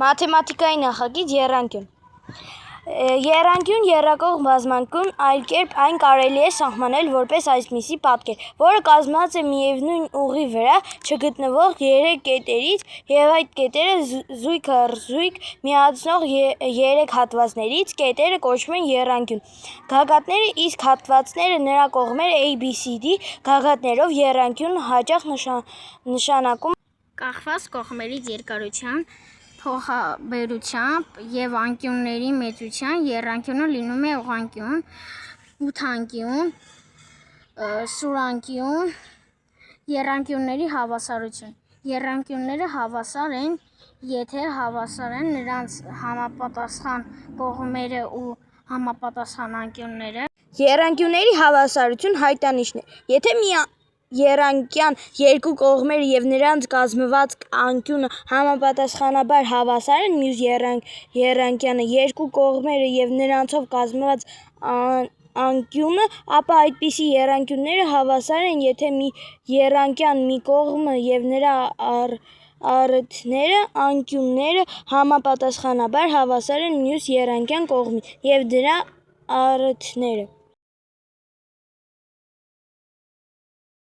Մաթեմատիկայի նախագիծ եռանկյուն։ Եռանկյուն եռակողմ բազմանկյուն, այլ կերպ այն կարելի է սահմանել որպես այսպիսի պատկեր, որը կազմված է միևնույն ուղի վրա չգտնվող 3 կետերից և այդ կետերը զույգ առ զույգ միացնող 3 հատվածներից, կետերը կոչվում են եռանկյուն գագաթներ, իսկ հատվածները նրա կողմերը ABCD գագաթներով եռանկյուն հաճախ նշանակում կախված կողմերի երկարության փոխաբերությամբ և անկյունների մեծության եռանկյունը լինում է ուղղանկյուն, ութանկյուն, սուրանկյուն։ Եռանկյունների հավասարություն։ Եռանկյունները հավասար են, եթե հավասար են նրանց համապատասխան կողմերը ու համապատասխան անկյունները։ Եռանկյունների հավասարություն հայտանիշներ։ Եթե մի եռանկյան երկու կողմերը և նրանց կազմված անկյունը համապատասխանաբար հավասար են մյուս եռանկյանի երկու կողմերը և նրանցով կազմված անկյունը, ապա այդպիսի եռանկյունները հավասար են, եթե մի եռանկյան մի կողմը և նրա առիթները անկյունները համապատասխանաբար հավասար են մյուս եռանկյան կողմին և դրա առիթները։